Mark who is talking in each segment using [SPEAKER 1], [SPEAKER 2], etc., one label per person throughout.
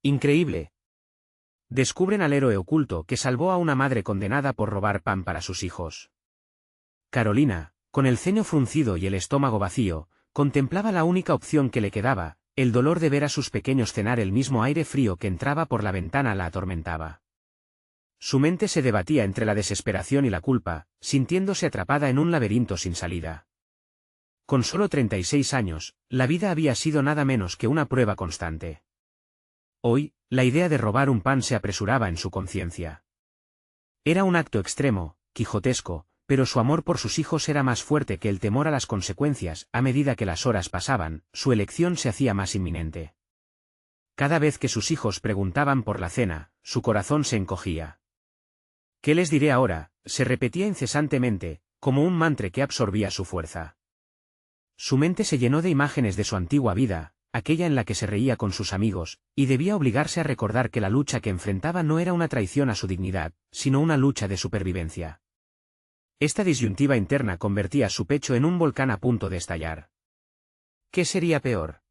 [SPEAKER 1] Increíble. Descubren al héroe oculto que salvó a una madre condenada por robar pan para sus hijos. Carolina, con el ceño fruncido y el estómago vacío, contemplaba la única opción que le quedaba, el dolor de ver a sus pequeños cenar. El mismo aire frío que entraba por la ventana la atormentaba. Su mente se debatía entre la desesperación y la culpa, sintiéndose atrapada en un laberinto sin salida. Con solo 36 años, la vida había sido nada menos que una prueba constante. Hoy, la idea de robar un pan se apresuraba en su conciencia. Era un acto extremo, quijotesco, pero su amor por sus hijos era más fuerte que el temor a las consecuencias. A medida que las horas pasaban, su elección se hacía más inminente. Cada vez que sus hijos preguntaban por la cena, su corazón se encogía. ¿Qué les diré ahora?, se repetía incesantemente, como un mantra que absorbía su fuerza. Su mente se llenó de imágenes de su antigua vida, aquella en la que se reía con sus amigos, y debía obligarse a recordar que la lucha que enfrentaba no era una traición a su dignidad, sino una lucha de supervivencia. Esta disyuntiva interna convertía su pecho en un volcán a punto de estallar. ¿Qué sería peor?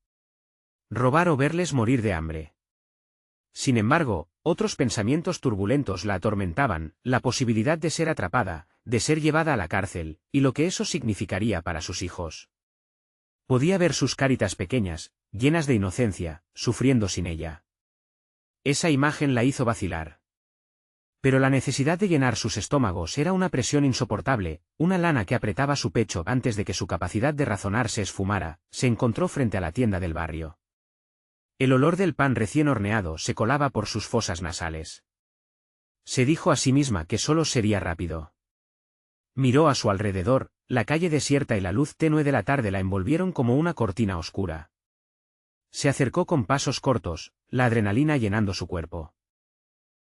[SPEAKER 1] ¿Robar o verles morir de hambre? Sin embargo, otros pensamientos turbulentos la atormentaban, la posibilidad de ser atrapada, de ser llevada a la cárcel, y lo que eso significaría para sus hijos. Podía ver sus caritas pequeñas, llenas de inocencia, sufriendo sin ella. Esa imagen la hizo vacilar. Pero la necesidad de llenar sus estómagos era una presión insoportable, una lana que apretaba su pecho. Antes de que su capacidad de razonar se esfumara, se encontró frente a la tienda del barrio. El olor del pan recién horneado se colaba por sus fosas nasales. Se dijo a sí misma que solo sería rápido. Miró a su alrededor, la calle desierta y la luz tenue de la tarde la envolvieron como una cortina oscura. Se acercó con pasos cortos, la adrenalina llenando su cuerpo.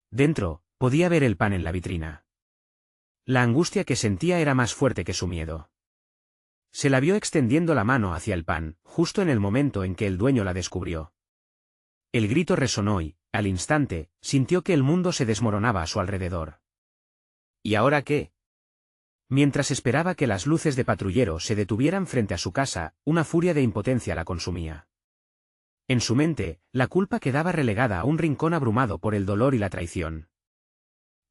[SPEAKER 1] Dentro, podía ver el pan en la vitrina. La angustia que sentía era más fuerte que su miedo. Se la vio extendiendo la mano hacia el pan, justo en el momento en que el dueño la descubrió. El grito resonó y, al instante, sintió que el mundo se desmoronaba a su alrededor. ¿Y ahora qué? Mientras esperaba que las luces de patrullero se detuvieran frente a su casa, una furia de impotencia la consumía. En su mente, la culpa quedaba relegada a un rincón abrumado por el dolor y la traición.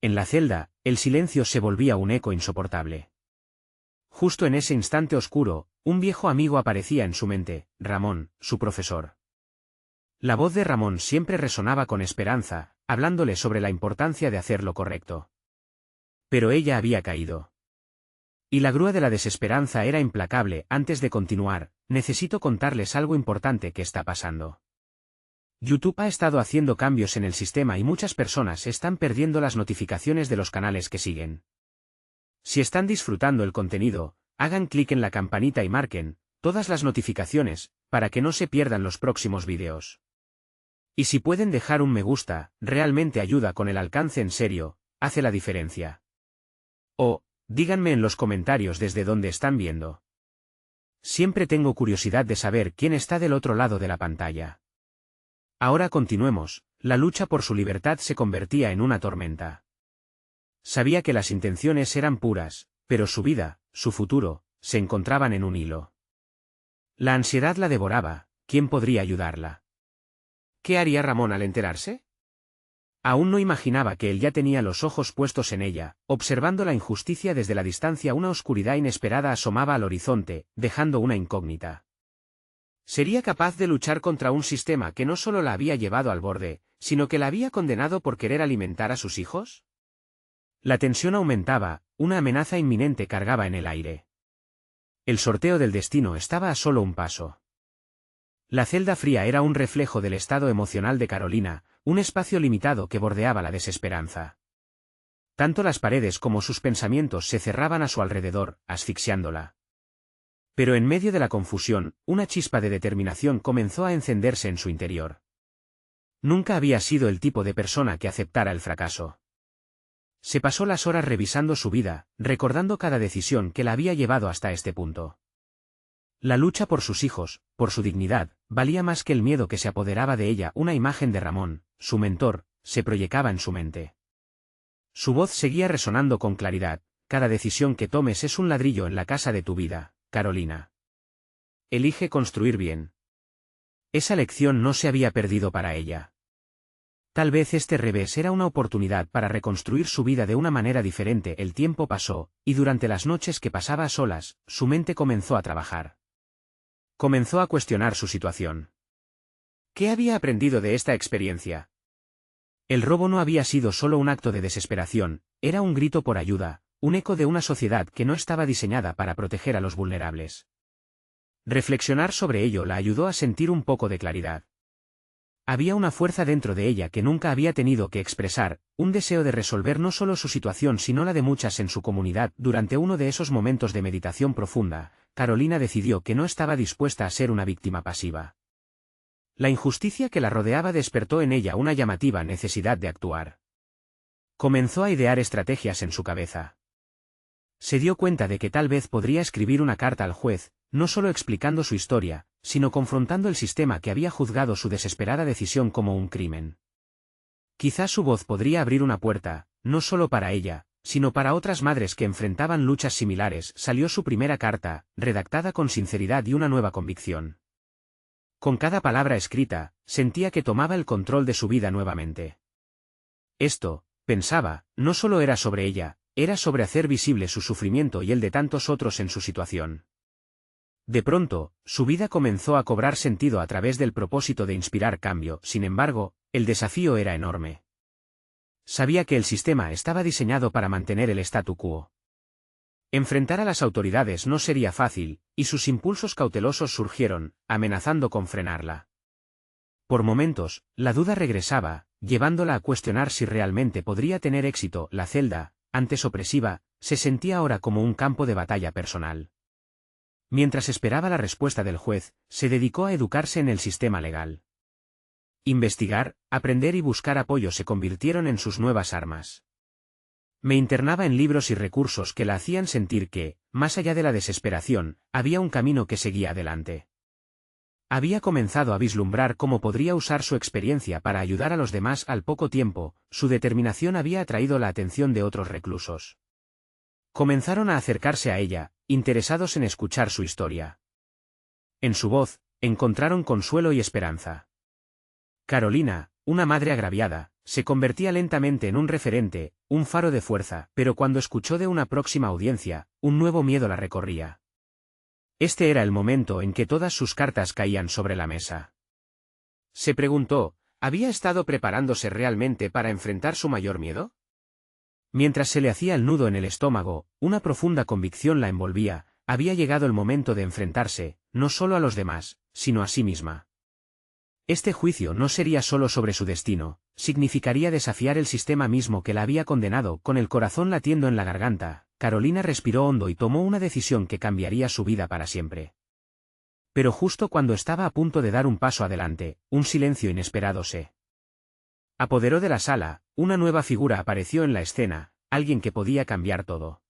[SPEAKER 1] En la celda, el silencio se volvía un eco insoportable. Justo en ese instante oscuro, un viejo amigo aparecía en su mente, Ramón, su profesor. La voz de Ramón siempre resonaba con esperanza, hablándole sobre la importancia de hacer lo correcto. Pero ella había caído. Y la grúa de la desesperanza era implacable. Antes de continuar, necesito contarles algo importante que está pasando. YouTube ha estado haciendo cambios en el sistema y muchas personas están perdiendo las notificaciones de los canales que siguen. Si están disfrutando el contenido, hagan clic en la campanita y marquen todas las notificaciones, para que no se pierdan los próximos vídeos. Y si pueden dejar un me gusta, realmente ayuda con el alcance. En serio, hace la diferencia. O, díganme en los comentarios desde dónde están viendo. Siempre tengo curiosidad de saber quién está del otro lado de la pantalla. Ahora continuemos. La lucha por su libertad se convertía en una tormenta. Sabía que las intenciones eran puras, pero su vida, su futuro, se encontraban en un hilo. La ansiedad la devoraba. ¿Quién podría ayudarla? ¿Qué haría Ramón al enterarse? Aún no imaginaba que él ya tenía los ojos puestos en ella, observando la injusticia desde la distancia. Una oscuridad inesperada asomaba al horizonte, dejando una incógnita. ¿Sería capaz de luchar contra un sistema que no solo la había llevado al borde, sino que la había condenado por querer alimentar a sus hijos? La tensión aumentaba, una amenaza inminente cargaba en el aire. El sorteo del destino estaba a solo un paso. La celda fría era un reflejo del estado emocional de Carolina, un espacio limitado que bordeaba la desesperanza. Tanto las paredes como sus pensamientos se cerraban a su alrededor, asfixiándola. Pero en medio de la confusión, una chispa de determinación comenzó a encenderse en su interior. Nunca había sido el tipo de persona que aceptara el fracaso. Se pasó las horas revisando su vida, recordando cada decisión que la había llevado hasta este punto. La lucha por sus hijos, por su dignidad, valía más que el miedo que se apoderaba de ella. Una imagen de Ramón, su mentor, se proyectaba en su mente. Su voz seguía resonando con claridad: cada decisión que tomes es un ladrillo en la casa de tu vida, Carolina. Elige construir bien. Esa lección no se había perdido para ella. Tal vez este revés era una oportunidad para reconstruir su vida de una manera diferente. El tiempo pasó, y durante las noches que pasaba a solas, su mente comenzó a trabajar. Comenzó a cuestionar su situación. ¿Qué había aprendido de esta experiencia? El robo no había sido solo un acto de desesperación, era un grito por ayuda, un eco de una sociedad que no estaba diseñada para proteger a los vulnerables. Reflexionar sobre ello la ayudó a sentir un poco de claridad. Había una fuerza dentro de ella que nunca había tenido que expresar, un deseo de resolver no solo su situación sino la de muchas en su comunidad. Durante uno de esos momentos de meditación profunda, Carolina decidió que no estaba dispuesta a ser una víctima pasiva. La injusticia que la rodeaba despertó en ella una llamativa necesidad de actuar. Comenzó a idear estrategias en su cabeza. Se dio cuenta de que tal vez podría escribir una carta al juez, no solo explicando su historia, sino confrontando el sistema que había juzgado su desesperada decisión como un crimen. Quizás su voz podría abrir una puerta, no solo para ella, sino para otras madres que enfrentaban luchas similares. Salió su primera carta, redactada con sinceridad y una nueva convicción. Con cada palabra escrita, sentía que tomaba el control de su vida nuevamente. Esto, pensaba, no solo era sobre ella, era sobre hacer visible su sufrimiento y el de tantos otros en su situación. De pronto, su vida comenzó a cobrar sentido a través del propósito de inspirar cambio. Sin embargo, el desafío era enorme. Sabía que el sistema estaba diseñado para mantener el statu quo. Enfrentar a las autoridades no sería fácil, y sus impulsos cautelosos surgieron, amenazando con frenarla. Por momentos, la duda regresaba, llevándola a cuestionar si realmente podría tener éxito. La celda, antes opresiva, se sentía ahora como un campo de batalla personal. Mientras esperaba la respuesta del juez, se dedicó a educarse en el sistema legal. Investigar, aprender y buscar apoyo se convirtieron en sus nuevas armas. Me internaba en libros y recursos que la hacían sentir que, más allá de la desesperación, había un camino que seguía adelante. Había comenzado a vislumbrar cómo podría usar su experiencia para ayudar a los demás. Al poco tiempo, su determinación había atraído la atención de otros reclusos. Comenzaron a acercarse a ella, interesados en escuchar su historia. En su voz, encontraron consuelo y esperanza. Carolina, una madre agraviada, se convertía lentamente en un referente, un faro de fuerza, pero cuando escuchó de una próxima audiencia, un nuevo miedo la recorría. Este era el momento en que todas sus cartas caían sobre la mesa. Se preguntó, ¿había estado preparándose realmente para enfrentar su mayor miedo? Mientras se le hacía el nudo en el estómago, una profunda convicción la envolvía. Había llegado el momento de enfrentarse, no solo a los demás, sino a sí misma. Este juicio no sería solo sobre su destino, significaría desafiar el sistema mismo que la había condenado. Con el corazón latiendo en la garganta, Carolina respiró hondo y tomó una decisión que cambiaría su vida para siempre. Pero justo cuando estaba a punto de dar un paso adelante, un silencio inesperado se apoderó de la sala. Una nueva figura apareció en la escena, alguien que podía cambiar todo.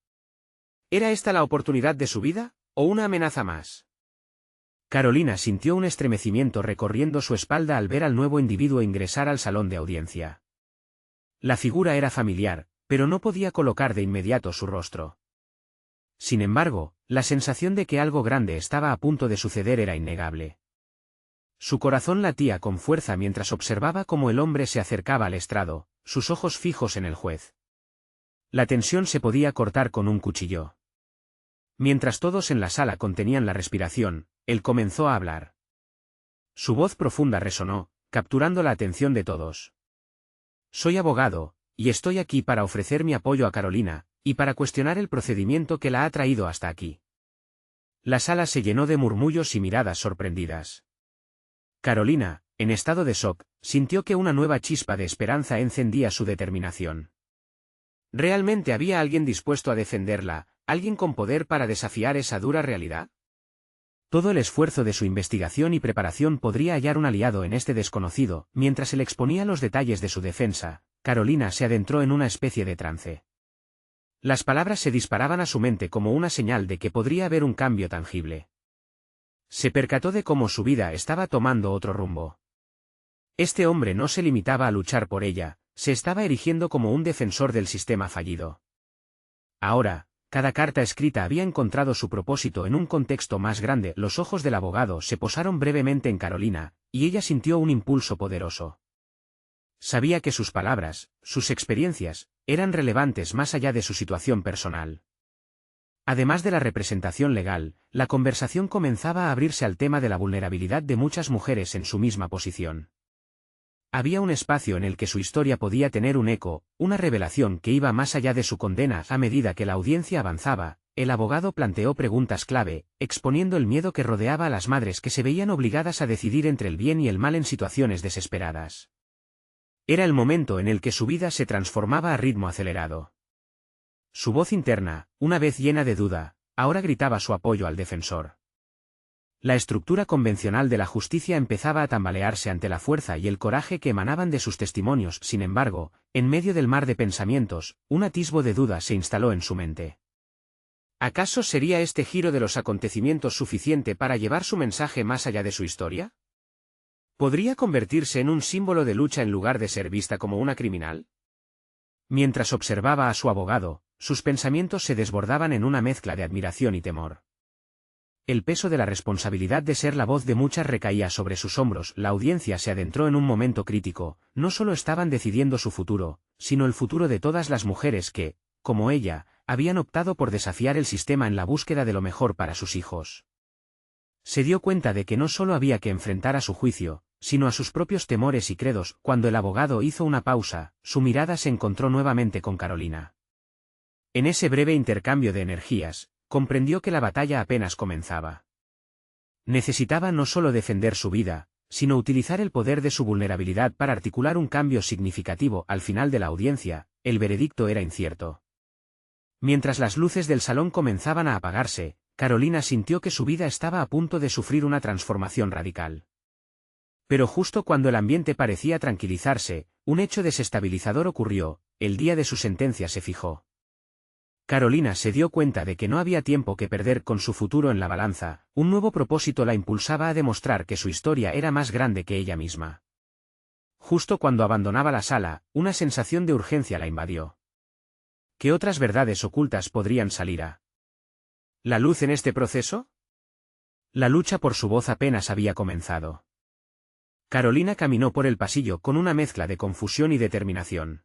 [SPEAKER 1] ¿Era esta la oportunidad de su vida, o una amenaza más? Carolina sintió un estremecimiento recorriendo su espalda al ver al nuevo individuo ingresar al salón de audiencia. La figura era familiar, pero no podía colocar de inmediato su rostro. Sin embargo, la sensación de que algo grande estaba a punto de suceder era innegable. Su corazón latía con fuerza mientras observaba cómo el hombre se acercaba al estrado, sus ojos fijos en el juez. La tensión se podía cortar con un cuchillo. Mientras todos en la sala contenían la respiración, él comenzó a hablar. Su voz profunda resonó, capturando la atención de todos. Soy abogado, y estoy aquí para ofrecer mi apoyo a Carolina, y para cuestionar el procedimiento que la ha traído hasta aquí. La sala se llenó de murmullos y miradas sorprendidas. Carolina, en estado de shock, sintió que una nueva chispa de esperanza encendía su determinación. ¿Realmente había alguien dispuesto a defenderla, alguien con poder para desafiar esa dura realidad? Todo el esfuerzo de su investigación y preparación podría hallar un aliado en este desconocido. Mientras él exponía los detalles de su defensa, Carolina se adentró en una especie de trance. Las palabras se disparaban a su mente como una señal de que podría haber un cambio tangible. Se percató de cómo su vida estaba tomando otro rumbo. Este hombre no se limitaba a luchar por ella, se estaba erigiendo como un defensor del sistema fallido. Ahora, cada carta escrita había encontrado su propósito en un contexto más grande. Los ojos del abogado se posaron brevemente en Carolina, y ella sintió un impulso poderoso. Sabía que sus palabras, sus experiencias, eran relevantes más allá de su situación personal. Además de la representación legal, la conversación comenzaba a abrirse al tema de la vulnerabilidad de muchas mujeres en su misma posición. Había un espacio en el que su historia podía tener un eco, una revelación que iba más allá de su condena. A medida que la audiencia avanzaba, el abogado planteó preguntas clave, exponiendo el miedo que rodeaba a las madres que se veían obligadas a decidir entre el bien y el mal en situaciones desesperadas. Era el momento en el que su vida se transformaba a ritmo acelerado. Su voz interna, una vez llena de duda, ahora gritaba su apoyo al defensor. La estructura convencional de la justicia empezaba a tambalearse ante la fuerza y el coraje que emanaban de sus testimonios. Sin embargo, en medio del mar de pensamientos, un atisbo de duda se instaló en su mente. ¿Acaso sería este giro de los acontecimientos suficiente para llevar su mensaje más allá de su historia? ¿Podría convertirse en un símbolo de lucha en lugar de ser vista como una criminal? Mientras observaba a su abogado, sus pensamientos se desbordaban en una mezcla de admiración y temor. El peso de la responsabilidad de ser la voz de muchas recaía sobre sus hombros. La audiencia se adentró en un momento crítico. No solo estaban decidiendo su futuro, sino el futuro de todas las mujeres que, como ella, habían optado por desafiar el sistema en la búsqueda de lo mejor para sus hijos. Se dio cuenta de que no solo había que enfrentar a su juicio, sino a sus propios temores y credos. Cuando el abogado hizo una pausa, su mirada se encontró nuevamente con Carolina. En ese breve intercambio de energías, comprendió que la batalla apenas comenzaba. Necesitaba no solo defender su vida, sino utilizar el poder de su vulnerabilidad para articular un cambio significativo. Al final de la audiencia, el veredicto era incierto. Mientras las luces del salón comenzaban a apagarse, Carolina sintió que su vida estaba a punto de sufrir una transformación radical. Pero justo cuando el ambiente parecía tranquilizarse, un hecho desestabilizador ocurrió. El día de su sentencia se fijó. Carolina se dio cuenta de que no había tiempo que perder. Con su futuro en la balanza, un nuevo propósito la impulsaba a demostrar que su historia era más grande que ella misma. Justo cuando abandonaba la sala, una sensación de urgencia la invadió. ¿Qué otras verdades ocultas podrían salir a la luz en este proceso? La lucha por su voz apenas había comenzado. Carolina caminó por el pasillo con una mezcla de confusión y determinación.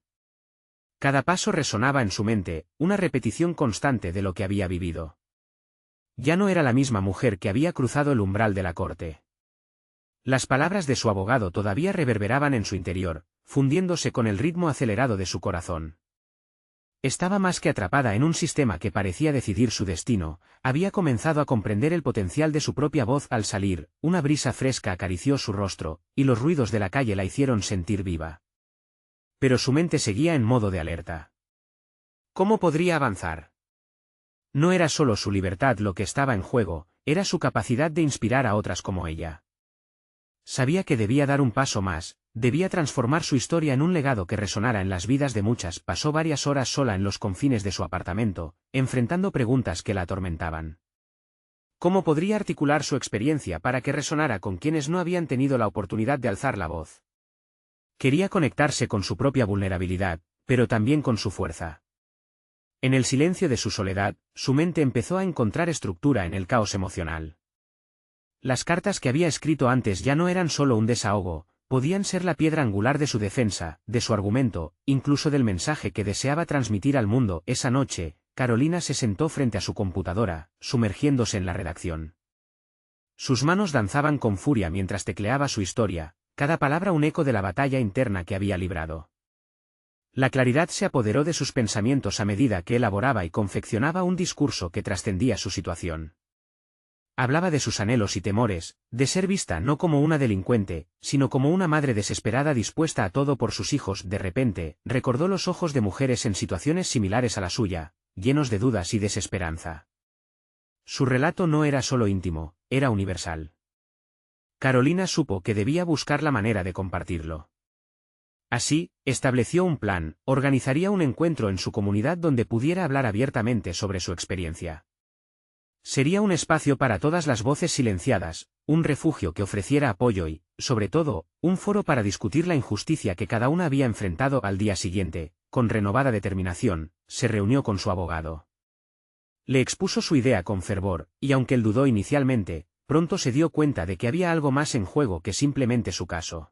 [SPEAKER 1] Cada paso resonaba en su mente, una repetición constante de lo que había vivido. Ya no era la misma mujer que había cruzado el umbral de la corte. Las palabras de su abogado todavía reverberaban en su interior, fundiéndose con el ritmo acelerado de su corazón. Estaba más que atrapada en un sistema que parecía decidir su destino. Había comenzado a comprender el potencial de su propia voz. Al salir, una brisa fresca acarició su rostro, y los ruidos de la calle la hicieron sentir viva. Pero su mente seguía en modo de alerta. ¿Cómo podría avanzar? No era solo su libertad lo que estaba en juego, era su capacidad de inspirar a otras como ella. Sabía que debía dar un paso más, debía transformar su historia en un legado que resonara en las vidas de muchas. Pasó varias horas sola en los confines de su apartamento, enfrentando preguntas que la atormentaban. ¿Cómo podría articular su experiencia para que resonara con quienes no habían tenido la oportunidad de alzar la voz? Quería conectarse con su propia vulnerabilidad, pero también con su fuerza. En el silencio de su soledad, su mente empezó a encontrar estructura en el caos emocional. Las cartas que había escrito antes ya no eran solo un desahogo, podían ser la piedra angular de su defensa, de su argumento, incluso del mensaje que deseaba transmitir al mundo. Esa noche, Carolina se sentó frente a su computadora, sumergiéndose en la redacción. Sus manos danzaban con furia mientras tecleaba su historia, cada palabra un eco de la batalla interna que había librado. La claridad se apoderó de sus pensamientos a medida que elaboraba y confeccionaba un discurso que trascendía su situación. Hablaba de sus anhelos y temores, de ser vista no como una delincuente, sino como una madre desesperada dispuesta a todo por sus hijos. De repente, recordó los ojos de mujeres en situaciones similares a la suya, llenos de dudas y desesperanza. Su relato no era solo íntimo, era universal. Carolina supo que debía buscar la manera de compartirlo. Así, estableció un plan, organizaría un encuentro en su comunidad donde pudiera hablar abiertamente sobre su experiencia. Sería un espacio para todas las voces silenciadas, un refugio que ofreciera apoyo y, sobre todo, un foro para discutir la injusticia que cada una había enfrentado. Al día siguiente, con renovada determinación, se reunió con su abogado. Le expuso su idea con fervor, y aunque él dudó inicialmente, pronto se dio cuenta de que había algo más en juego que simplemente su caso.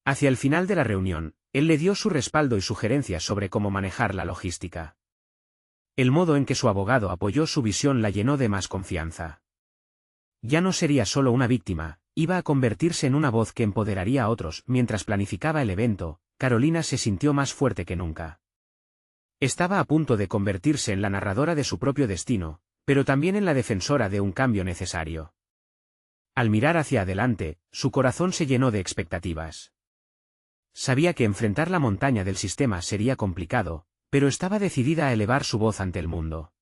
[SPEAKER 1] Hacia el final de la reunión, él le dio su respaldo y sugerencias sobre cómo manejar la logística. El modo en que su abogado apoyó su visión la llenó de más confianza. Ya no sería solo una víctima, iba a convertirse en una voz que empoderaría a otros. Mientras planificaba el evento, Carolina se sintió más fuerte que nunca. Estaba a punto de convertirse en la narradora de su propio destino, pero también en la defensora de un cambio necesario. Al mirar hacia adelante, su corazón se llenó de expectativas. Sabía que enfrentar la montaña del sistema sería complicado, pero estaba decidida a elevar su voz ante el mundo.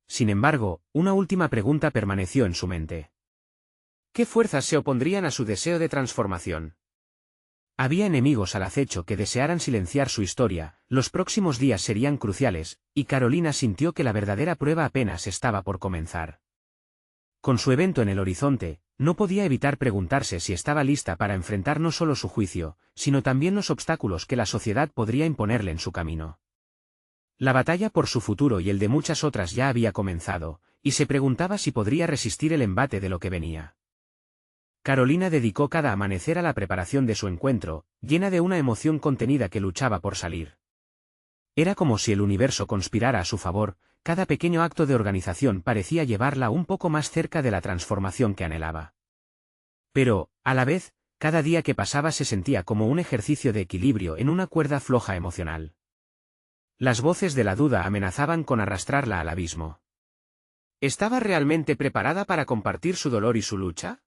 [SPEAKER 1] Sin embargo, una última pregunta permaneció en su mente. ¿Qué fuerzas se opondrían a su deseo de transformación? Había enemigos al acecho que desearan silenciar su historia. Los próximos días serían cruciales, y Carolina sintió que la verdadera prueba apenas estaba por comenzar. Con su evento en el horizonte, no podía evitar preguntarse si estaba lista para enfrentar no solo su juicio, sino también los obstáculos que la sociedad podría imponerle en su camino. La batalla por su futuro y el de muchas otras ya había comenzado, y se preguntaba si podría resistir el embate de lo que venía. Carolina dedicó cada amanecer a la preparación de su encuentro, llena de una emoción contenida que luchaba por salir. Era como si el universo conspirara a su favor. Cada pequeño acto de organización parecía llevarla un poco más cerca de la transformación que anhelaba. Pero, a la vez, cada día que pasaba se sentía como un ejercicio de equilibrio en una cuerda floja emocional. Las voces de la duda amenazaban con arrastrarla al abismo. ¿Estaba realmente preparada para compartir su dolor y su lucha?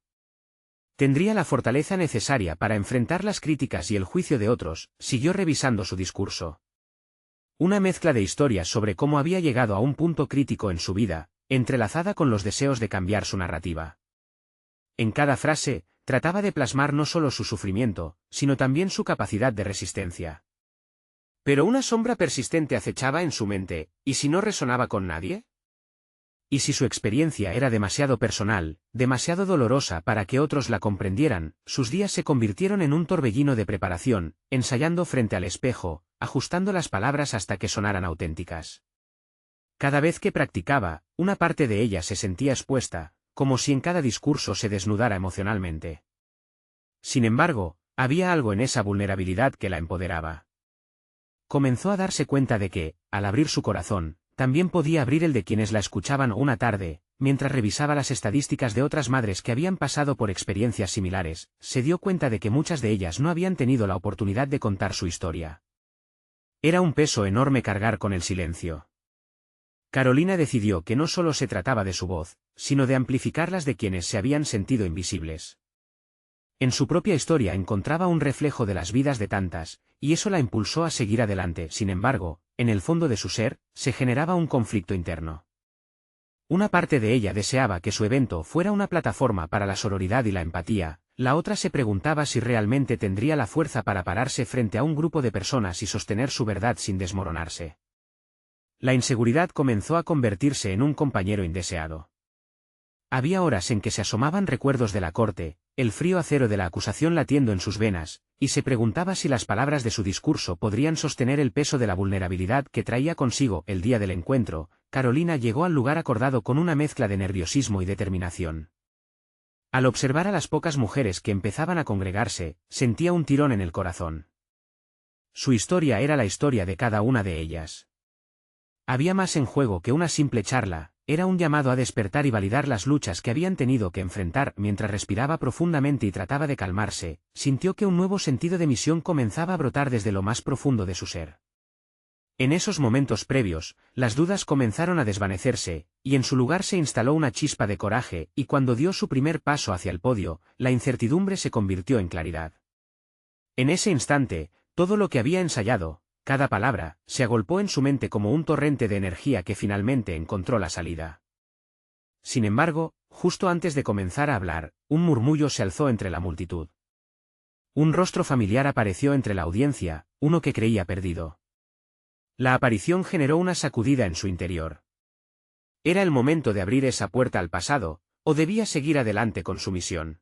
[SPEAKER 1] ¿Tendría la fortaleza necesaria para enfrentar las críticas y el juicio de otros? Siguió revisando su discurso. Una mezcla de historias sobre cómo había llegado a un punto crítico en su vida, entrelazada con los deseos de cambiar su narrativa. En cada frase, trataba de plasmar no solo su sufrimiento, sino también su capacidad de resistencia. Pero una sombra persistente acechaba en su mente, ¿y si no resonaba con nadie? ¿Y si su experiencia era demasiado personal, demasiado dolorosa para que otros la comprendieran? Sus días se convirtieron en un torbellino de preparación, ensayando frente al espejo, ajustando las palabras hasta que sonaran auténticas. Cada vez que practicaba, una parte de ella se sentía expuesta, como si en cada discurso se desnudara emocionalmente. Sin embargo, había algo en esa vulnerabilidad que la empoderaba. Comenzó a darse cuenta de que, al abrir su corazón, también podía abrir el de quienes la escuchaban. Una tarde, mientras revisaba las estadísticas de otras madres que habían pasado por experiencias similares, se dio cuenta de que muchas de ellas no habían tenido la oportunidad de contar su historia. Era un peso enorme cargar con el silencio. Carolina decidió que no solo se trataba de su voz, sino de amplificar las de quienes se habían sentido invisibles. En su propia historia encontraba un reflejo de las vidas de tantas, y eso la impulsó a seguir adelante. Sin embargo, en el fondo de su ser, se generaba un conflicto interno. Una parte de ella deseaba que su evento fuera una plataforma para la sororidad y la empatía, la otra se preguntaba si realmente tendría la fuerza para pararse frente a un grupo de personas y sostener su verdad sin desmoronarse. La inseguridad comenzó a convertirse en un compañero indeseado. Había horas en que se asomaban recuerdos de la corte, el frío acero de la acusación latiendo en sus venas, y se preguntaba si las palabras de su discurso podrían sostener el peso de la vulnerabilidad que traía consigo. El día del encuentro, Carolina llegó al lugar acordado con una mezcla de nerviosismo y determinación. Al observar a las pocas mujeres que empezaban a congregarse, sentía un tirón en el corazón. Su historia era la historia de cada una de ellas. Había más en juego que una simple charla. Era un llamado a despertar y validar las luchas que habían tenido que enfrentar. Mientras respiraba profundamente y trataba de calmarse, sintió que un nuevo sentido de misión comenzaba a brotar desde lo más profundo de su ser. En esos momentos previos, las dudas comenzaron a desvanecerse, y en su lugar se instaló una chispa de coraje, y cuando dio su primer paso hacia el podio, la incertidumbre se convirtió en claridad. En ese instante, todo lo que había ensayado, cada palabra, se agolpó en su mente como un torrente de energía que finalmente encontró la salida. Sin embargo, justo antes de comenzar a hablar, un murmullo se alzó entre la multitud. Un rostro familiar apareció entre la audiencia, uno que creía perdido. La aparición generó una sacudida en su interior. ¿Era el momento de abrir esa puerta al pasado, o debía seguir adelante con su misión?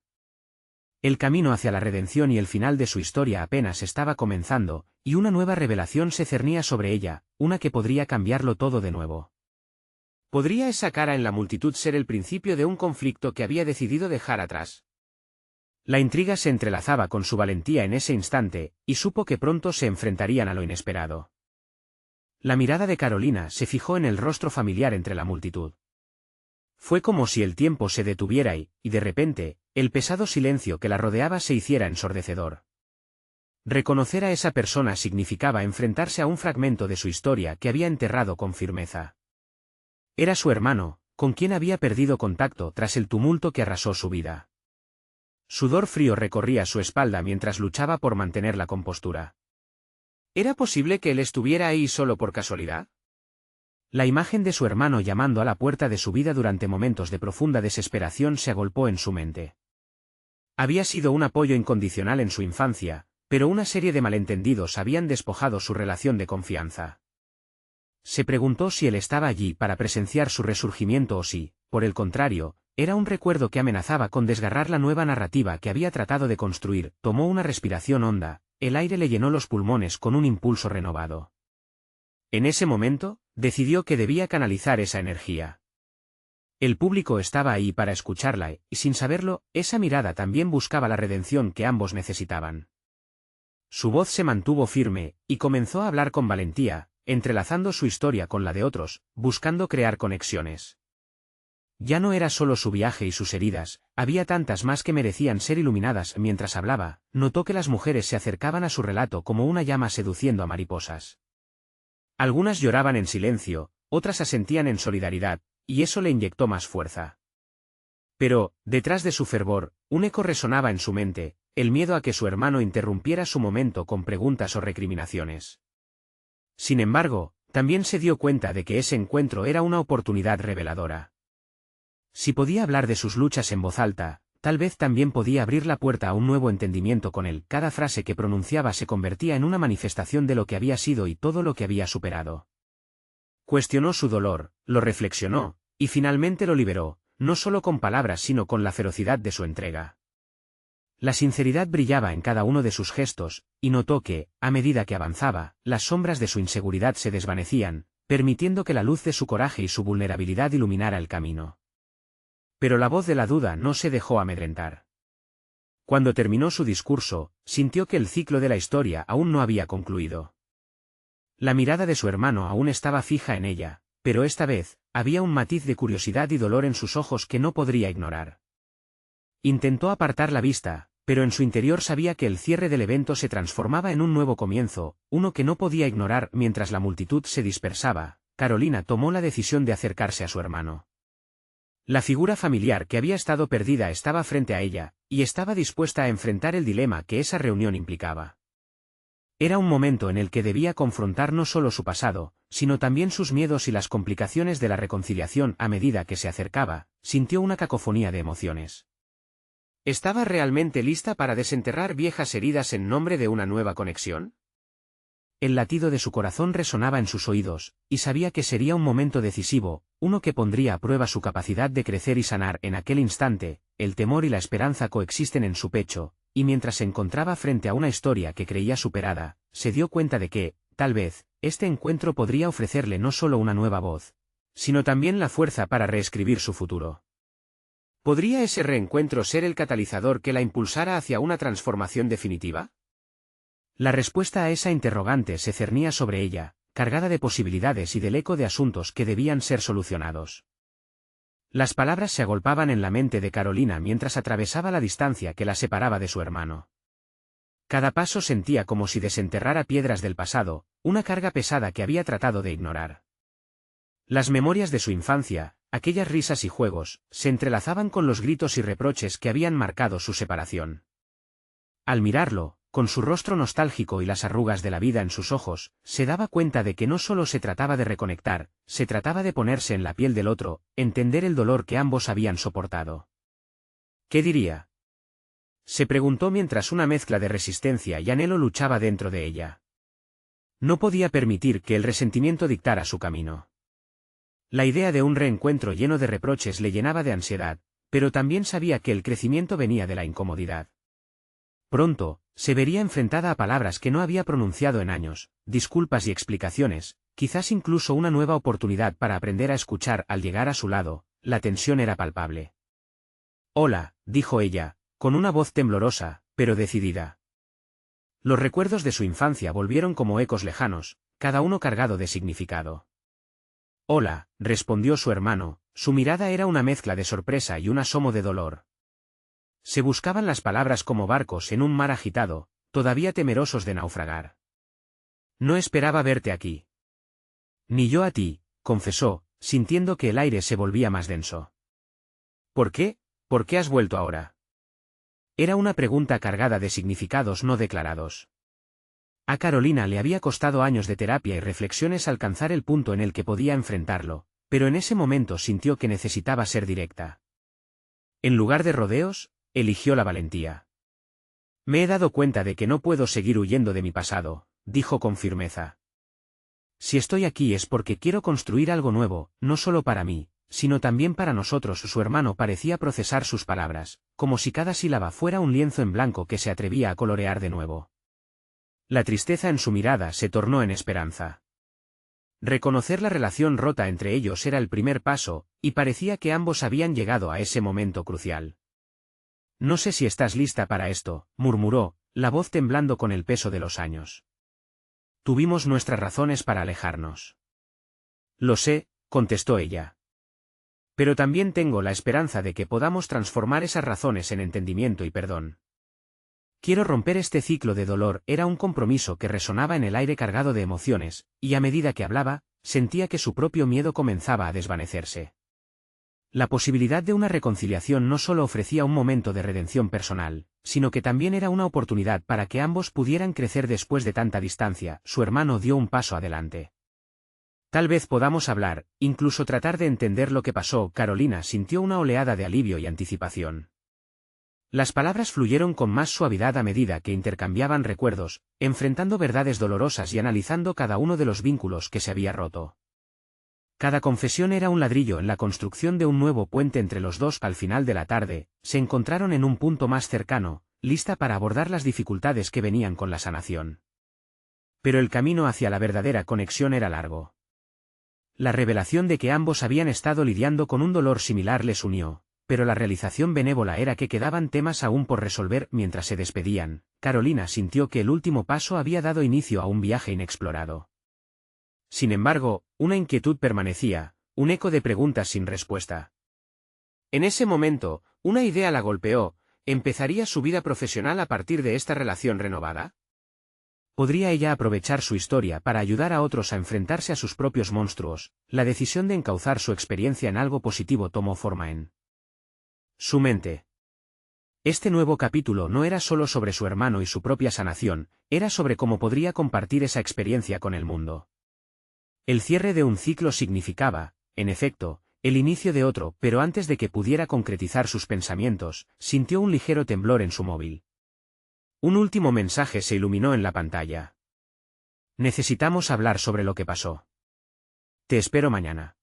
[SPEAKER 1] El camino hacia la redención y el final de su historia apenas estaba comenzando, y una nueva revelación se cernía sobre ella, una que podría cambiarlo todo de nuevo. ¿Podría esa cara en la multitud ser el principio de un conflicto que había decidido dejar atrás? La intriga se entrelazaba con su valentía en ese instante, y supo que pronto se enfrentarían a lo inesperado. La mirada de Carolina se fijó en el rostro familiar entre la multitud. Fue como si el tiempo se detuviera y, de repente, el pesado silencio que la rodeaba se hiciera ensordecedor. Reconocer a esa persona significaba enfrentarse a un fragmento de su historia que había enterrado con firmeza. Era su hermano, con quien había perdido contacto tras el tumulto que arrasó su vida. Sudor frío recorría su espalda mientras luchaba por mantener la compostura. ¿Era posible que él estuviera ahí solo por casualidad? La imagen de su hermano llamando a la puerta de su vida durante momentos de profunda desesperación se agolpó en su mente. Había sido un apoyo incondicional en su infancia, pero una serie de malentendidos habían despojado su relación de confianza. Se preguntó si él estaba allí para presenciar su resurgimiento o si, por el contrario, era un recuerdo que amenazaba con desgarrar la nueva narrativa que había tratado de construir. Tomó una respiración honda, el aire le llenó los pulmones con un impulso renovado. En ese momento, decidió que debía canalizar esa energía. El público estaba ahí para escucharla y, sin saberlo, esa mirada también buscaba la redención que ambos necesitaban. Su voz se mantuvo firme, y comenzó a hablar con valentía, entrelazando su historia con la de otros, buscando crear conexiones. Ya no era solo su viaje y sus heridas, había tantas más que merecían ser iluminadas. Mientras hablaba, notó que las mujeres se acercaban a su relato como una llama seduciendo a mariposas. Algunas lloraban en silencio, otras asentían en solidaridad, y eso le inyectó más fuerza. Pero, detrás de su fervor, un eco resonaba en su mente, el miedo a que su hermano interrumpiera su momento con preguntas o recriminaciones. Sin embargo, también se dio cuenta de que ese encuentro era una oportunidad reveladora. Si podía hablar de sus luchas en voz alta, tal vez también podía abrir la puerta a un nuevo entendimiento con él. Cada frase que pronunciaba se convertía en una manifestación de lo que había sido y todo lo que había superado. Cuestionó su dolor, lo reflexionó, y finalmente lo liberó, no solo con palabras sino con la ferocidad de su entrega. La sinceridad brillaba en cada uno de sus gestos, y notó que, a medida que avanzaba, las sombras de su inseguridad se desvanecían, permitiendo que la luz de su coraje y su vulnerabilidad iluminara el camino. Pero la voz de la duda no se dejó amedrentar. Cuando terminó su discurso, sintió que el ciclo de la historia aún no había concluido. La mirada de su hermano aún estaba fija en ella, pero esta vez, había un matiz de curiosidad y dolor en sus ojos que no podría ignorar. Intentó apartar la vista, pero en su interior sabía que el cierre del evento se transformaba en un nuevo comienzo, uno que no podía ignorar. Mientras la multitud se dispersaba, Carolina tomó la decisión de acercarse a su hermano. La figura familiar que había estado perdida estaba frente a ella, y estaba dispuesta a enfrentar el dilema que esa reunión implicaba. Era un momento en el que debía confrontar no solo su pasado, sino también sus miedos y las complicaciones de la reconciliación. A medida que se acercaba, sintió una cacofonía de emociones. ¿Estaba realmente lista para desenterrar viejas heridas en nombre de una nueva conexión? El latido de su corazón resonaba en sus oídos, y sabía que sería un momento decisivo, uno que pondría a prueba su capacidad de crecer y sanar. En aquel instante, el temor y la esperanza coexisten en su pecho, y mientras se encontraba frente a una historia que creía superada, se dio cuenta de que, tal vez, este encuentro podría ofrecerle no solo una nueva voz, sino también la fuerza para reescribir su futuro. ¿Podría ese reencuentro ser el catalizador que la impulsara hacia una transformación definitiva? La respuesta a esa interrogante se cernía sobre ella, cargada de posibilidades y del eco de asuntos que debían ser solucionados. Las palabras se agolpaban en la mente de Carolina mientras atravesaba la distancia que la separaba de su hermano. Cada paso sentía como si desenterrara piedras del pasado, una carga pesada que había tratado de ignorar. Las memorias de su infancia, aquellas risas y juegos, se entrelazaban con los gritos y reproches que habían marcado su separación. Al mirarlo, con su rostro nostálgico y las arrugas de la vida en sus ojos, se daba cuenta de que no solo se trataba de reconectar, se trataba de ponerse en la piel del otro, entender el dolor que ambos habían soportado. ¿Qué diría? Se preguntó mientras una mezcla de resistencia y anhelo luchaba dentro de ella. No podía permitir que el resentimiento dictara su camino. La idea de un reencuentro lleno de reproches le llenaba de ansiedad, pero también sabía que el crecimiento venía de la incomodidad. Pronto, se vería enfrentada a palabras que no había pronunciado en años, disculpas y explicaciones, quizás incluso una nueva oportunidad para aprender a escuchar. Al llegar a su lado, la tensión era palpable. «Hola», dijo ella, con una voz temblorosa, pero decidida. Los recuerdos de su infancia volvieron como ecos lejanos, cada uno cargado de significado. Hola, respondió su hermano, su mirada era una mezcla de sorpresa y un asomo de dolor. Se buscaban las palabras como barcos en un mar agitado, todavía temerosos de naufragar. No esperaba verte aquí. Ni yo a ti, confesó, sintiendo que el aire se volvía más denso. ¿Por qué? ¿Por qué has vuelto ahora? Era una pregunta cargada de significados no declarados. A Carolina le había costado años de terapia y reflexiones alcanzar el punto en el que podía enfrentarlo, pero en ese momento sintió que necesitaba ser directa. En lugar de rodeos, eligió la valentía. Me he dado cuenta de que no puedo seguir huyendo de mi pasado, dijo con firmeza. Si estoy aquí es porque quiero construir algo nuevo, no solo para mí, sino también para nosotros. Su hermano parecía procesar sus palabras, como si cada sílaba fuera un lienzo en blanco que se atrevía a colorear de nuevo. La tristeza en su mirada se tornó en esperanza. Reconocer la relación rota entre ellos era el primer paso, y parecía que ambos habían llegado a ese momento crucial. No sé si estás lista para esto, murmuró, la voz temblando con el peso de los años. Tuvimos nuestras razones para alejarnos. Lo sé, contestó ella. Pero también tengo la esperanza de que podamos transformar esas razones en entendimiento y perdón. Quiero romper este ciclo de dolor. Era un compromiso que resonaba en el aire cargado de emociones, y a medida que hablaba, sentía que su propio miedo comenzaba a desvanecerse. La posibilidad de una reconciliación no solo ofrecía un momento de redención personal, sino que también era una oportunidad para que ambos pudieran crecer después de tanta distancia. Su hermano dio un paso adelante. Tal vez podamos hablar, incluso tratar de entender lo que pasó. Carolina sintió una oleada de alivio y anticipación. Las palabras fluyeron con más suavidad a medida que intercambiaban recuerdos, enfrentando verdades dolorosas y analizando cada uno de los vínculos que se había roto. Cada confesión era un ladrillo en la construcción de un nuevo puente entre los dos. Al final de la tarde, se encontraron en un punto más cercano, lista para abordar las dificultades que venían con la sanación. Pero el camino hacia la verdadera conexión era largo. La revelación de que ambos habían estado lidiando con un dolor similar les unió, pero la realización benévola era que quedaban temas aún por resolver. Mientras se despedían, Carolina sintió que el último paso había dado inicio a un viaje inexplorado. Sin embargo, una inquietud permanecía, un eco de preguntas sin respuesta. En ese momento, una idea la golpeó. ¿Empezaría su vida profesional a partir de esta relación renovada? ¿Podría ella aprovechar su historia para ayudar a otros a enfrentarse a sus propios monstruos? La decisión de encauzar su experiencia en algo positivo tomó forma en su mente. Este nuevo capítulo no era solo sobre su hermano y su propia sanación, era sobre cómo podría compartir esa experiencia con el mundo. El cierre de un ciclo significaba, en efecto, el inicio de otro, pero antes de que pudiera concretizar sus pensamientos, sintió un ligero temblor en su móvil. Un último mensaje se iluminó en la pantalla. Necesitamos hablar sobre lo que pasó. Te espero mañana.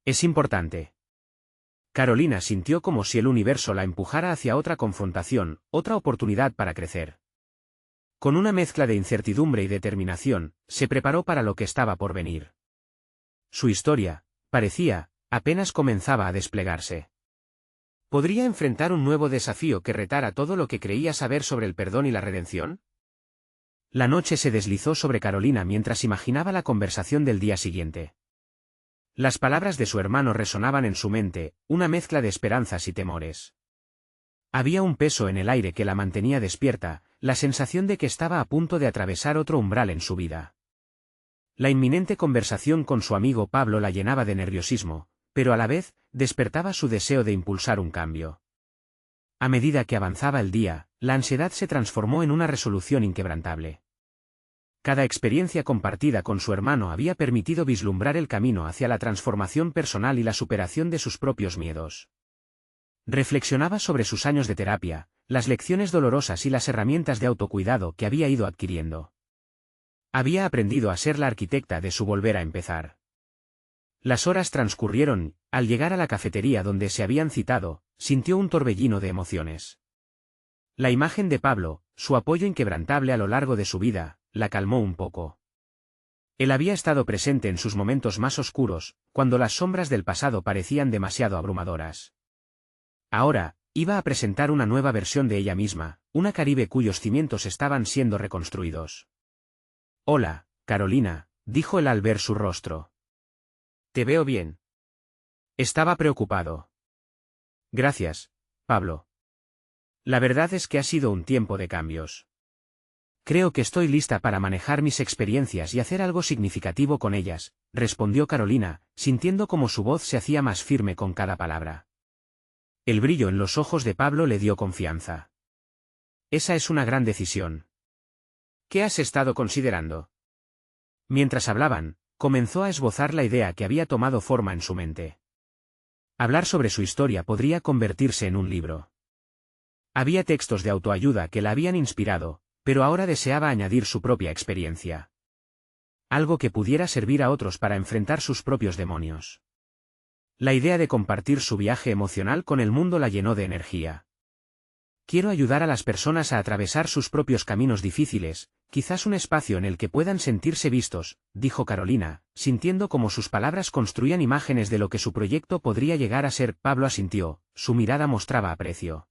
[SPEAKER 1] Es importante. Carolina sintió como si el universo la empujara hacia otra confrontación, otra oportunidad para crecer. Con una mezcla de incertidumbre y determinación, se preparó para lo que estaba por venir. Su historia, parecía, apenas comenzaba a desplegarse. ¿Podría enfrentar un nuevo desafío que retara todo lo que creía saber sobre el perdón y la redención? La noche se deslizó sobre Carolina mientras imaginaba la conversación del día siguiente. Las palabras de su hermano resonaban en su mente, una mezcla de esperanzas y temores. Había un peso en el aire que la mantenía despierta, la sensación de que estaba a punto de atravesar otro umbral en su vida. La inminente conversación con su amigo Pablo la llenaba de nerviosismo, pero a la vez, despertaba su deseo de impulsar un cambio. A medida que avanzaba el día, la ansiedad se transformó en una resolución inquebrantable. Cada experiencia compartida con su hermano había permitido vislumbrar el camino hacia la transformación personal y la superación de sus propios miedos. Reflexionaba sobre sus años de terapia, las lecciones dolorosas y las herramientas de autocuidado que había ido adquiriendo. Había aprendido a ser la arquitecta de su volver a empezar. Las horas transcurrieron. Al llegar a la cafetería donde se habían citado, sintió un torbellino de emociones. La imagen de Pablo, su apoyo inquebrantable a lo largo de su vida, la calmó un poco. Él había estado presente en sus momentos más oscuros, cuando las sombras del pasado parecían demasiado abrumadoras. Ahora, iba a presentar una nueva versión de ella misma, una Caribe cuyos cimientos estaban siendo reconstruidos. «Hola, Carolina», dijo él al ver su rostro. «Te veo bien». Estaba preocupado. «Gracias, Pablo. La verdad es que ha sido un tiempo de cambios. Creo que estoy lista para manejar mis experiencias y hacer algo significativo con ellas», respondió Carolina, sintiendo como su voz se hacía más firme con cada palabra. El brillo en los ojos de Pablo le dio confianza. «Esa es una gran decisión. ¿Qué has estado considerando?» Mientras hablaban, comenzó a esbozar la idea que había tomado forma en su mente. Hablar sobre su historia podría convertirse en un libro. Había textos de autoayuda que la habían inspirado, pero ahora deseaba añadir su propia experiencia. Algo que pudiera servir a otros para enfrentar sus propios demonios. La idea de compartir su viaje emocional con el mundo la llenó de energía. «Quiero ayudar a las personas a atravesar sus propios caminos difíciles, quizás un espacio en el que puedan sentirse vistos», dijo Carolina, sintiendo como sus palabras construían imágenes de lo que su proyecto podría llegar a ser. Pablo asintió, su mirada mostraba aprecio.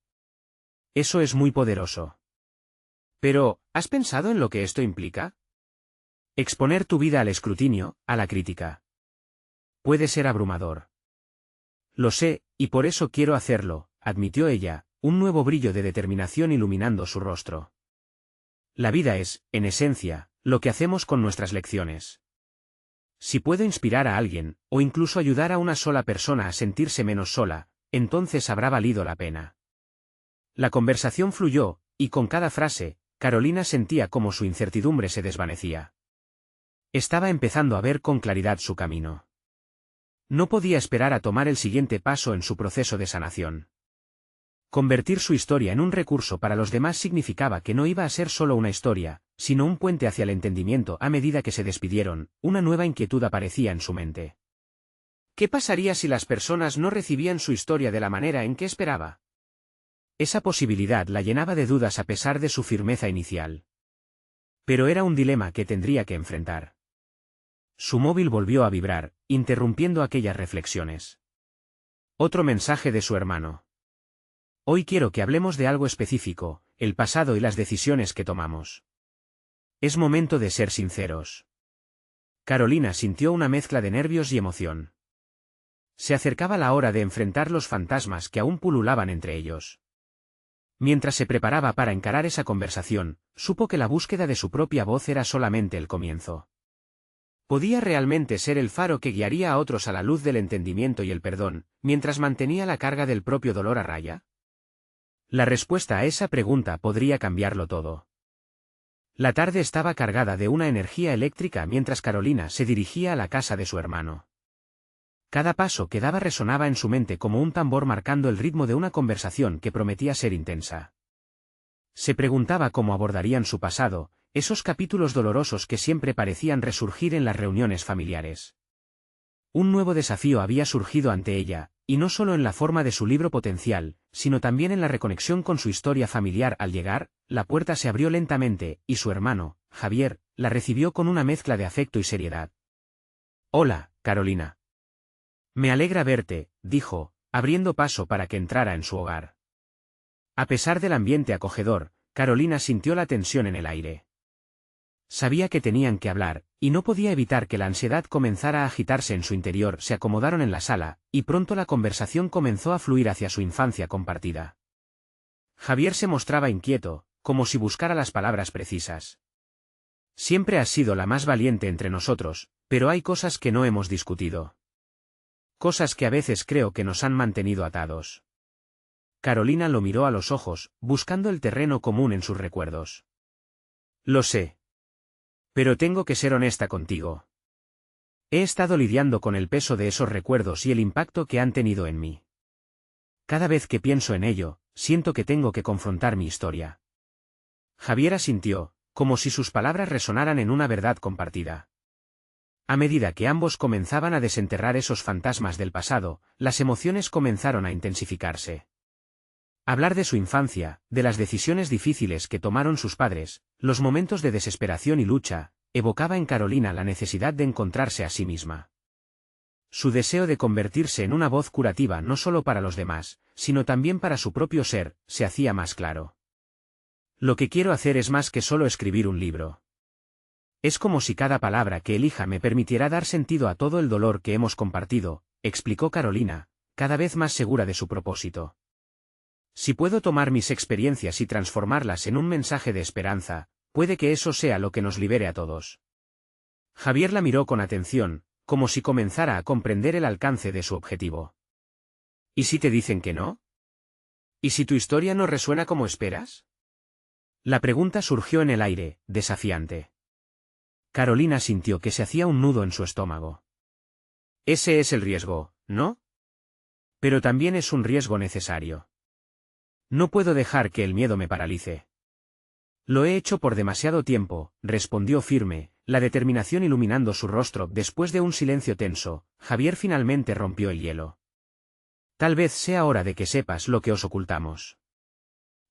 [SPEAKER 1] «Eso es muy poderoso. Pero, ¿has pensado en lo que esto implica? Exponer tu vida al escrutinio, a la crítica. Puede ser abrumador». «Lo sé, y por eso quiero hacerlo», admitió ella, un nuevo brillo de determinación iluminando su rostro. «La vida es, en esencia, lo que hacemos con nuestras lecciones. Si puedo inspirar a alguien, o incluso ayudar a una sola persona a sentirse menos sola, entonces habrá valido la pena». La conversación fluyó, y con cada frase, Carolina sentía como su incertidumbre se desvanecía. Estaba empezando a ver con claridad su camino. No podía esperar a tomar el siguiente paso en su proceso de sanación. Convertir su historia en un recurso para los demás significaba que no iba a ser solo una historia, sino un puente hacia el entendimiento. A medida que se despidieron, una nueva inquietud aparecía en su mente. ¿Qué pasaría si las personas no recibían su historia de la manera en que esperaba? Esa posibilidad la llenaba de dudas a pesar de su firmeza inicial. Pero era un dilema que tendría que enfrentar. Su móvil volvió a vibrar, interrumpiendo aquellas reflexiones. Otro mensaje de su hermano. «Hoy quiero que hablemos de algo específico, el pasado y las decisiones que tomamos. Es momento de ser sinceros». Carolina sintió una mezcla de nervios y emoción. Se acercaba la hora de enfrentar los fantasmas que aún pululaban entre ellos. Mientras se preparaba para encarar esa conversación, supo que la búsqueda de su propia voz era solamente el comienzo. ¿Podía realmente ser el faro que guiaría a otros a la luz del entendimiento y el perdón, mientras mantenía la carga del propio dolor a raya? La respuesta a esa pregunta podría cambiarlo todo. La tarde estaba cargada de una energía eléctrica mientras Carolina se dirigía a la casa de su hermano. Cada paso que daba resonaba en su mente como un tambor marcando el ritmo de una conversación que prometía ser intensa. Se preguntaba cómo abordarían su pasado, esos capítulos dolorosos que siempre parecían resurgir en las reuniones familiares. Un nuevo desafío había surgido ante ella, y no solo en la forma de su libro potencial, sino también en la reconexión con su historia familiar. Al llegar, la puerta se abrió lentamente, y su hermano, Javier, la recibió con una mezcla de afecto y seriedad. «Hola, Carolina. Me alegra verte», dijo, abriendo paso para que entrara en su hogar. A pesar del ambiente acogedor, Carolina sintió la tensión en el aire. Sabía que tenían que hablar, y no podía evitar que la ansiedad comenzara a agitarse en su interior. Se acomodaron en la sala, y pronto la conversación comenzó a fluir hacia su infancia compartida. Javier se mostraba inquieto, como si buscara las palabras precisas. «Siempre has sido la más valiente entre nosotros, pero hay cosas que no hemos discutido. Cosas que a veces creo que nos han mantenido atados». Carolina lo miró a los ojos, buscando el terreno común en sus recuerdos. «Lo sé. Pero tengo que ser honesta contigo. He estado lidiando con el peso de esos recuerdos y el impacto que han tenido en mí. Cada vez que pienso en ello, siento que tengo que confrontar mi historia». Javier asintió, como si sus palabras resonaran en una verdad compartida. A medida que ambos comenzaban a desenterrar esos fantasmas del pasado, las emociones comenzaron a intensificarse. Hablar de su infancia, de las decisiones difíciles que tomaron sus padres, los momentos de desesperación y lucha, evocaba en Carolina la necesidad de encontrarse a sí misma. su deseo de convertirse en una voz curativa no solo para los demás, sino también para su propio ser, se hacía más claro. Lo que quiero hacer es más que solo escribir un libro. Es como si cada palabra que elija me permitiera dar sentido a todo el dolor que hemos compartido, explicó Carolina, cada vez más segura de su propósito. Si puedo tomar mis experiencias y transformarlas en un mensaje de esperanza, puede que eso sea lo que nos libere a todos. Javier la miró con atención, como si comenzara a comprender el alcance de su objetivo. ¿Y si te dicen que no? ¿Y si tu historia no resuena como esperas? La pregunta surgió en el aire, desafiante. Carolina sintió que se hacía un nudo en su estómago. Ese es el riesgo, ¿no? Pero también es un riesgo necesario. No puedo dejar que el miedo me paralice. Lo he hecho por demasiado tiempo, respondió firme, la determinación iluminando su rostro. Después de un silencio tenso, Javier finalmente rompió el hielo. Tal vez sea hora de que sepas lo que os ocultamos.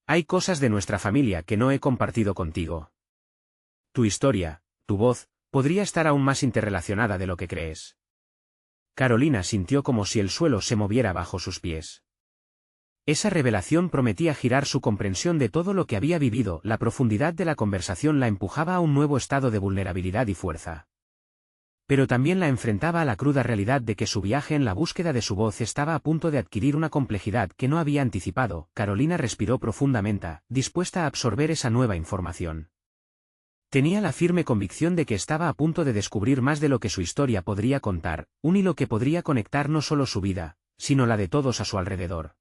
[SPEAKER 1] Hay cosas de nuestra familia que no he compartido contigo. Tu historia, tu voz, podría estar aún más interrelacionada de lo que crees. Carolina sintió como si el suelo se moviera bajo sus pies. Esa revelación prometía girar su comprensión de todo lo que había vivido. La profundidad de la conversación la empujaba a un nuevo estado de vulnerabilidad y fuerza. Pero también la enfrentaba a la cruda realidad de que su viaje en la búsqueda de su voz estaba a punto de adquirir una complejidad que no había anticipado. Carolina respiró profundamente, dispuesta a absorber esa nueva información. Tenía la firme convicción de que estaba a punto de descubrir más de lo que su historia podría contar, un hilo que podría conectar no solo su vida, sino la de todos a su alrededor.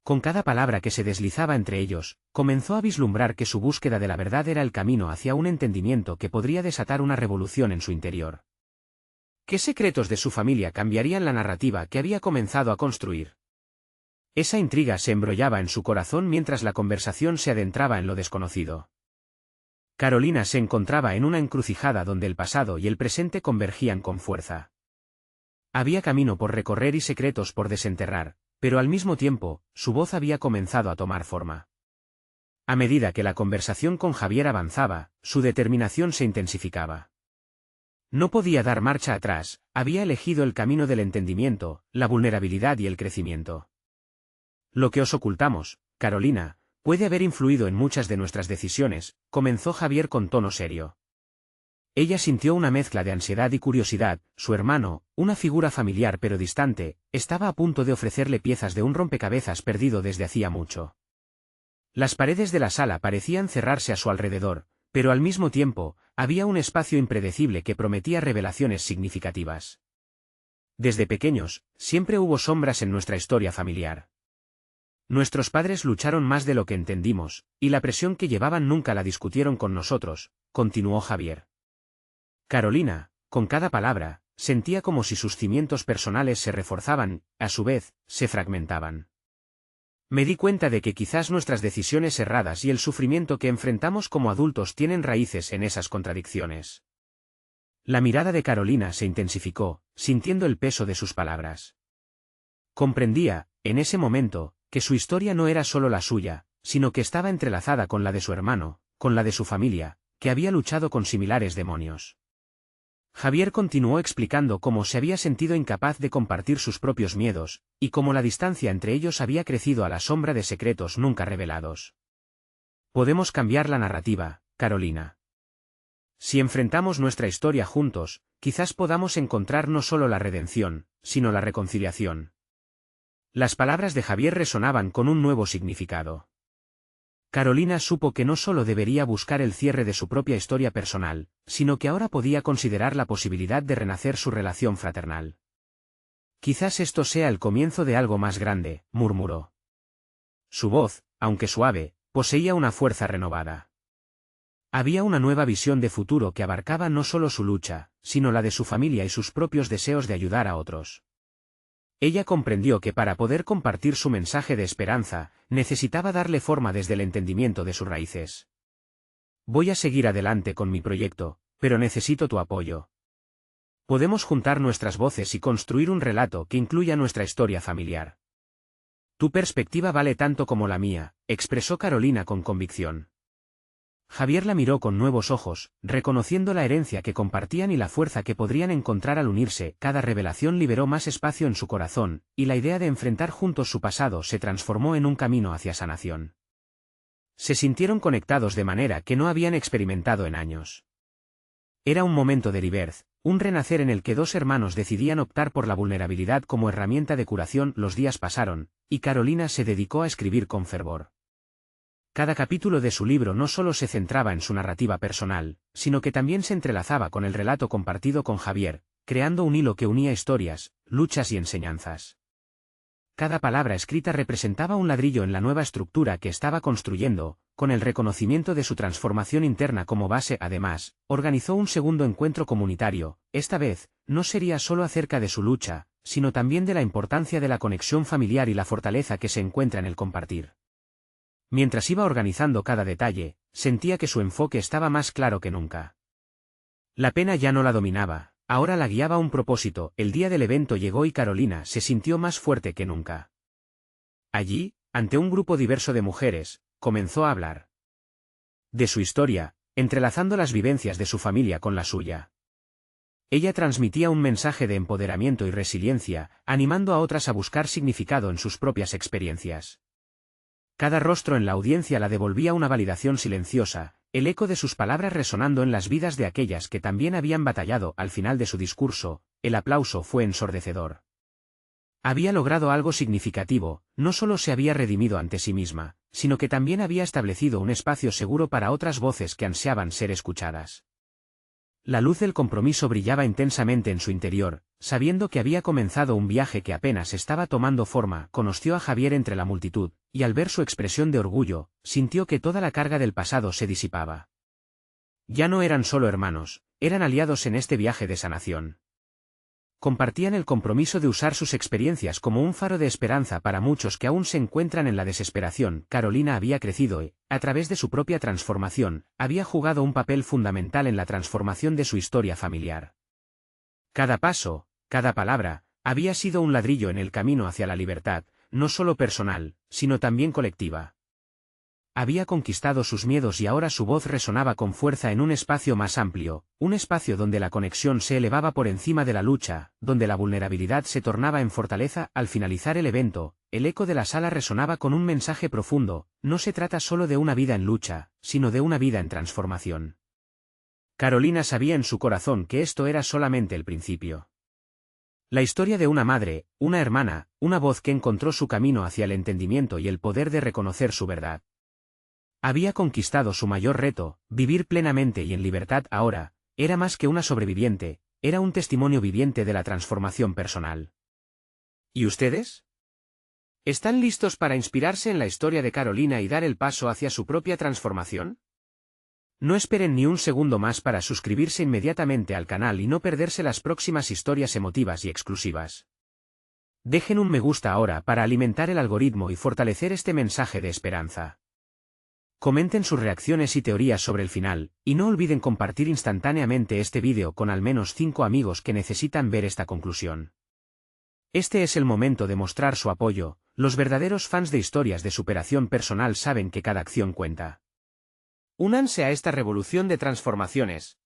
[SPEAKER 1] Con cada palabra que se deslizaba entre ellos, comenzó a vislumbrar que su búsqueda de la verdad era el camino hacia un entendimiento que podría desatar una revolución en su interior. ¿Qué secretos de su familia cambiarían la narrativa que había comenzado a construir? Esa intriga se embrollaba en su corazón mientras la conversación se adentraba en lo desconocido. Carolina se encontraba en una encrucijada donde el pasado y el presente convergían con fuerza. Había camino por recorrer y secretos por desenterrar, pero al mismo tiempo, su voz había comenzado a tomar forma. A medida que la conversación con Javier avanzaba, su determinación se intensificaba. No podía dar marcha atrás, había elegido el camino del entendimiento, la vulnerabilidad y el crecimiento. Lo que os ocultamos, Carolina, puede haber influido en muchas de nuestras decisiones, comenzó Javier con tono serio. Ella sintió una mezcla de ansiedad y curiosidad. Su hermano, una figura familiar pero distante, estaba a punto de ofrecerle piezas de un rompecabezas perdido desde hacía mucho. Las paredes de la sala parecían cerrarse a su alrededor, pero al mismo tiempo, había un espacio impredecible que prometía revelaciones significativas. Desde pequeños, siempre hubo sombras en nuestra historia familiar. Nuestros padres lucharon más de lo que entendimos, y la presión que llevaban nunca la discutieron con nosotros, continuó Javier. Carolina, con cada palabra, sentía como si sus cimientos personales se reforzaban, a su vez, se fragmentaban. Me di cuenta de que quizás nuestras decisiones erradas y el sufrimiento que enfrentamos como adultos tienen raíces en esas contradicciones. La mirada de Carolina se intensificó, sintiendo el peso de sus palabras. Comprendía, en ese momento, que su historia no era solo la suya, sino que estaba entrelazada con la de su hermano, con la de su familia, que había luchado con similares demonios. Javier continuó explicando cómo se había sentido incapaz de compartir sus propios miedos, y cómo la distancia entre ellos había crecido a la sombra de secretos nunca revelados. Podemos cambiar la narrativa, Carolina. Si enfrentamos nuestra historia juntos, quizás podamos encontrar no solo la redención, sino la reconciliación. Las palabras de Javier resonaban con un nuevo significado. Carolina supo que no solo debería buscar el cierre de su propia historia personal, sino que ahora podía considerar la posibilidad de renacer su relación fraternal. Quizás esto sea el comienzo de algo más grande, murmuró. Su voz, aunque suave, poseía una fuerza renovada. Había una nueva visión de futuro que abarcaba no solo su lucha, sino la de su familia y sus propios deseos de ayudar a otros. Ella comprendió que para poder compartir su mensaje de esperanza, necesitaba darle forma desde el entendimiento de sus raíces. Voy a seguir adelante con mi proyecto, pero necesito tu apoyo. Podemos juntar nuestras voces y construir un relato que incluya nuestra historia familiar. Tu perspectiva vale tanto como la mía, expresó Carolina con convicción. Javier la miró con nuevos ojos, reconociendo la herencia que compartían y la fuerza que podrían encontrar al unirse. Cada revelación liberó más espacio en su corazón, y la idea de enfrentar juntos su pasado se transformó en un camino hacia sanación. Se sintieron conectados de manera que no habían experimentado en años. Era un momento de rebirth, un renacer en el que dos hermanos decidían optar por la vulnerabilidad como herramienta de curación. Los días pasaron, y Carolina se dedicó a escribir con fervor. Cada capítulo de su libro no solo se centraba en su narrativa personal, sino que también se entrelazaba con el relato compartido con Javier, creando un hilo que unía historias, luchas y enseñanzas. Cada palabra escrita representaba un ladrillo en la nueva estructura que estaba construyendo, con el reconocimiento de su transformación interna como base. Además, organizó un segundo encuentro comunitario. Esta vez, no sería solo acerca de su lucha, sino también de la importancia de la conexión familiar y la fortaleza que se encuentra en el compartir. Mientras iba organizando cada detalle, sentía que su enfoque estaba más claro que nunca. La pena ya no la dominaba, ahora la guiaba un propósito. El día del evento llegó y Carolina se sintió más fuerte que nunca. Allí, ante un grupo diverso de mujeres, comenzó a hablar de su historia, entrelazando las vivencias de su familia con la suya. Ella transmitía un mensaje de empoderamiento y resiliencia, animando a otras a buscar significado en sus propias experiencias. Cada rostro en la audiencia la devolvía una validación silenciosa, el eco de sus palabras resonando en las vidas de aquellas que también habían batallado. Al final de su discurso, el aplauso fue ensordecedor. Había logrado algo significativo, no solo se había redimido ante sí misma, sino que también había establecido un espacio seguro para otras voces que ansiaban ser escuchadas. La luz del compromiso brillaba intensamente en su interior, sabiendo que había comenzado un viaje que apenas estaba tomando forma. Conoció a Javier entre la multitud, y al ver su expresión de orgullo, sintió que toda la carga del pasado se disipaba. Ya no eran solo hermanos, eran aliados en este viaje de sanación. Compartían el compromiso de usar sus experiencias como un faro de esperanza para muchos que aún se encuentran en la desesperación. Carolina había crecido y, a través de su propia transformación, había jugado un papel fundamental en la transformación de su historia familiar. Cada paso, cada palabra, había sido un ladrillo en el camino hacia la libertad, no solo personal, sino también colectiva. Había conquistado sus miedos y ahora su voz resonaba con fuerza en un espacio más amplio, un espacio donde la conexión se elevaba por encima de la lucha, donde la vulnerabilidad se tornaba en fortaleza. Al finalizar el evento, el eco de la sala resonaba con un mensaje profundo: no se trata solo de una vida en lucha, sino de una vida en transformación. Carolina sabía en su corazón que esto era solamente el principio. La historia de una madre, una hermana, una voz que encontró su camino hacia el entendimiento y el poder de reconocer su verdad. Había conquistado su mayor reto, vivir plenamente y en libertad. Ahora, era más que una sobreviviente, era un testimonio viviente de la transformación personal. ¿Y ustedes? ¿Están listos para inspirarse en la historia de Carolina y dar el paso hacia su propia transformación? No esperen ni un segundo más para suscribirse inmediatamente al canal y no perderse las próximas historias emotivas y exclusivas. Dejen un me gusta ahora para alimentar el algoritmo y fortalecer este mensaje de esperanza. Comenten sus reacciones y teorías sobre el final, y no olviden compartir instantáneamente este vídeo con al menos 5 amigos que necesitan ver esta conclusión. Este es el momento de mostrar su apoyo. Los verdaderos fans de historias de superación personal saben que cada acción cuenta. Únanse a esta revolución de transformaciones,